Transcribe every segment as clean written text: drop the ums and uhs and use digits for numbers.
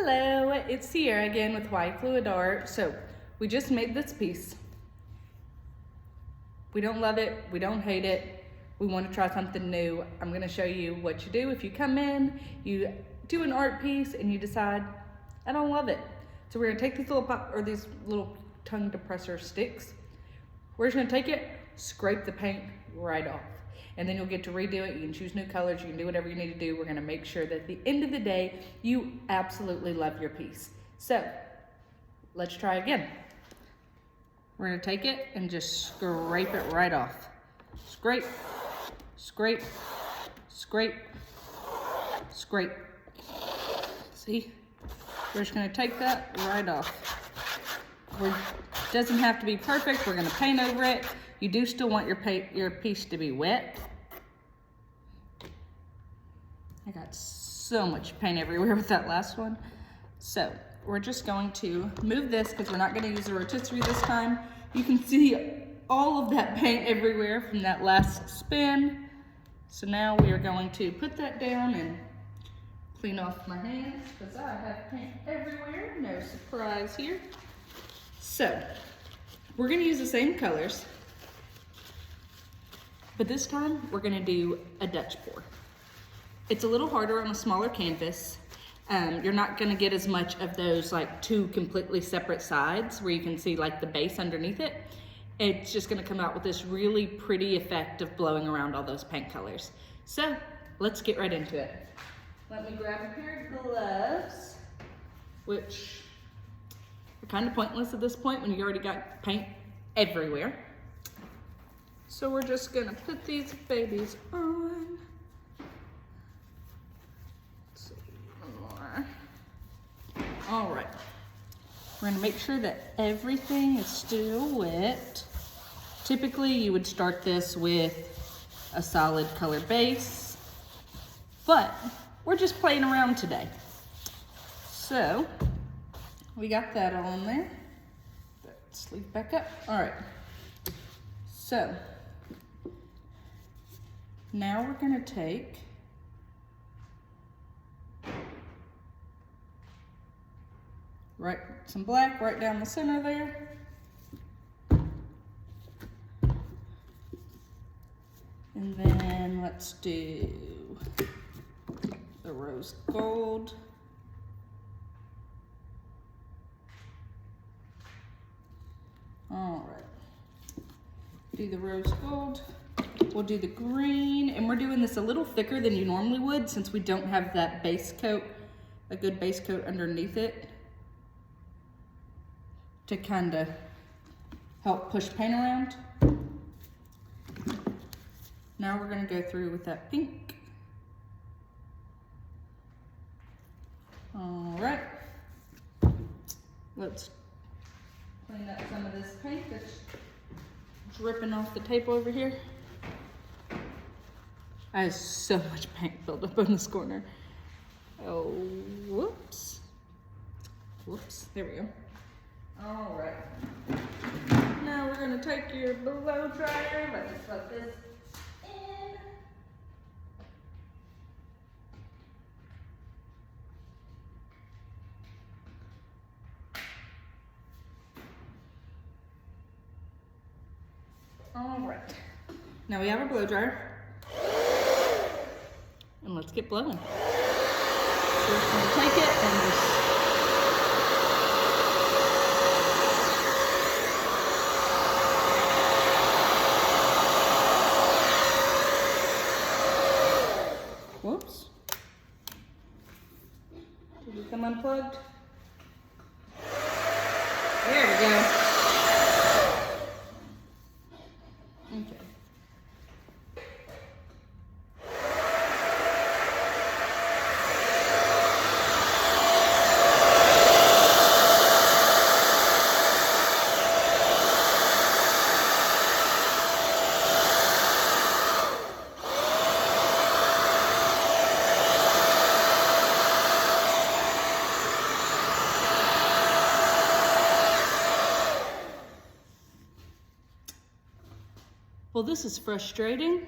Hello, it's Sierra again with Hawaii Fluid Art. So we just made this piece. We don't love it, we don't hate it. We want to try something new. I'm going to show you what you do if you come in, you do an art piece and you decide, I don't love it. So we're going to take these these little tongue depressor sticks. We're just going to take it, scrape the paint right off. And then you'll get to redo it. You can choose new colors. You can do whatever you need to do. We're going to make sure that at the end of the day, you absolutely love your piece. So let's try again. We're going to take it and just scrape it right off. Scrape, scrape, scrape, scrape. See? We're just going to take that right off. It doesn't have to be perfect. We're going to paint over it. You do still want your piece to be wet. I got so much paint everywhere with that last one. So we're just going to move this because we're not going to use the rotisserie this time. You can see all of that paint everywhere from that last spin. So now we are going to put that down and clean off my hands because I have paint everywhere. No surprise here. So we're going to use the same colors, but this time we're going to do a Dutch pour. It's a little harder on a smaller canvas. You're not going to get as much of those like two completely separate sides where you can see like the base underneath it. It's just going to come out with this really pretty effect of blowing around all those paint colors. So let's get right into it. Let me grab a pair of gloves, which are kind of pointless at this point when you already got paint everywhere. So we're just going to put these babies on. All right, we're gonna make sure that everything is still wet. Typically you would start this with a solid color base, but we're just playing around today. So we got that all in there. Let's leave back up. All right, so now we're gonna take some black right down the center there. And then let's do the rose gold. All right, do the rose gold. We'll do the green, and we're doing this a little thicker than you normally would since we don't have that base coat, a good base coat underneath it, to kind of help push paint around. Now we're going to go through with that pink. All right, let's clean up some of this paint that's dripping off the table over here. I have so much paint built up in this corner. Oh, whoops. Whoops, there we go. All right, now we're gonna take your blow dryer. Let's put this in. All right, now we have our blow dryer, and let's get blowing. So we're just gonna take it and just whoops. Did you come unplugged? There we go. Okay. Well, this is frustrating.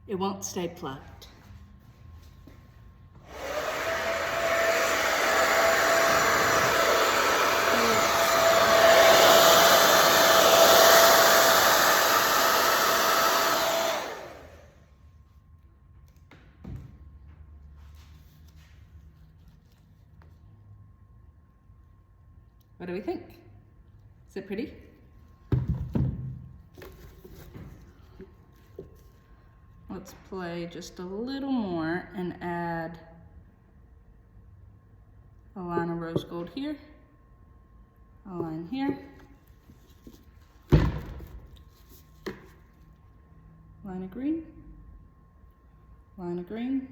It won't stay plugged. What do we think? Is it pretty? Let's play just a little more and add a line of rose gold here, a line here, line of green, line of green.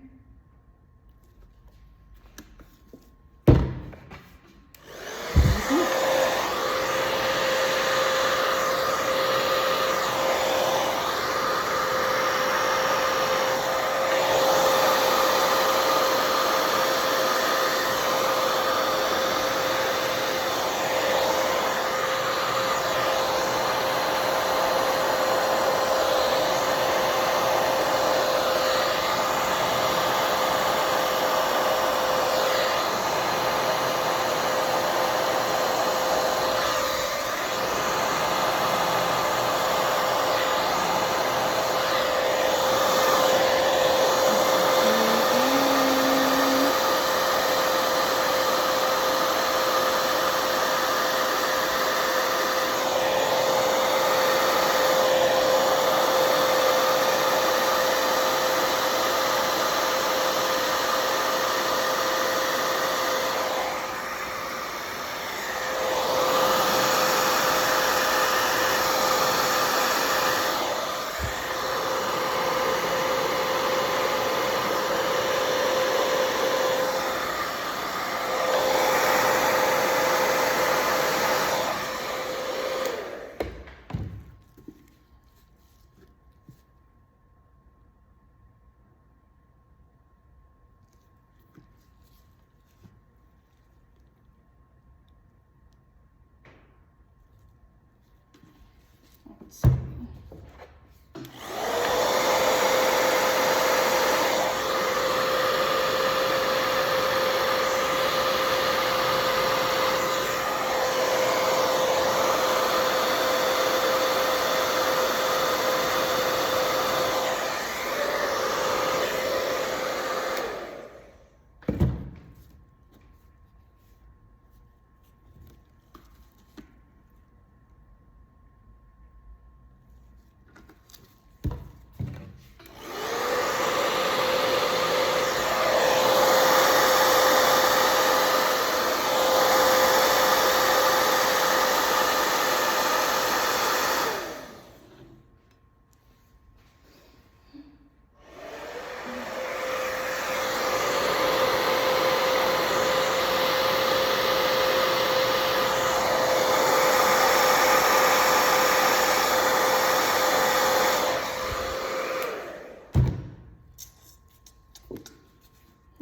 Let's see.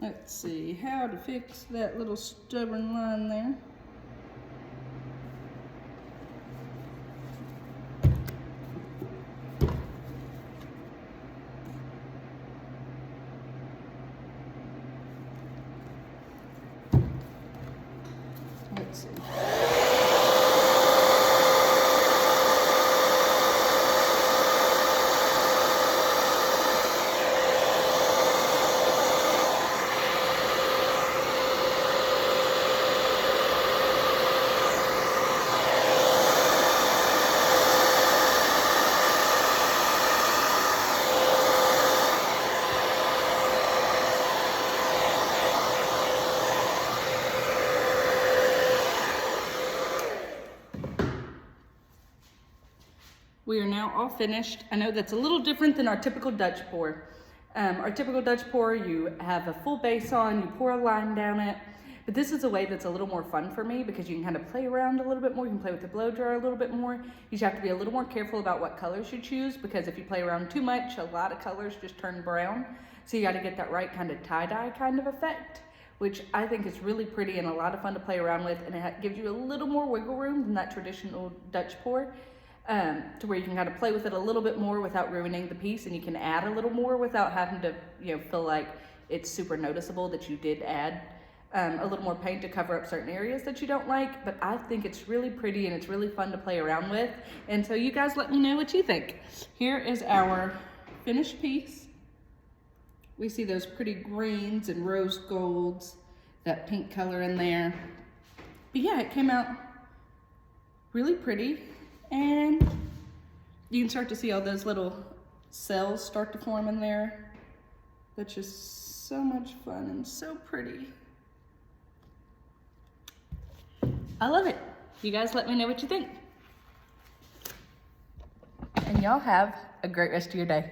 Let's see how to fix that little stubborn line there. Let's see. We are now all finished. I know that's a little different than our typical Dutch pour. Our typical Dutch pour, you have a full base on, you pour a line down it, but this is a way that's a little more fun for me because you can kind of play around a little bit more. You can play with the blow dryer a little bit more. You just have to be a little more careful about what colors you choose because if you play around too much, a lot of colors just turn brown. So you got to get that right kind of tie-dye kind of effect, which I think is really pretty and a lot of fun to play around with, and it gives you a little more wiggle room than that traditional Dutch pour. To where you can kind of play with it a little bit more without ruining the piece, and you can add a little more without having to, feel like it's super noticeable that you did add a little more paint to cover up certain areas that you don't like. But I think it's really pretty and it's really fun to play around with. And so you guys let me know what you think. Here is our finished piece. We see those pretty greens and rose golds, that pink color in there. But yeah, it came out really pretty. And you can start to see all those little cells start to form in there. That's just so much fun and so pretty. I love it. You guys let me know what you think. And y'all have a great rest of your day.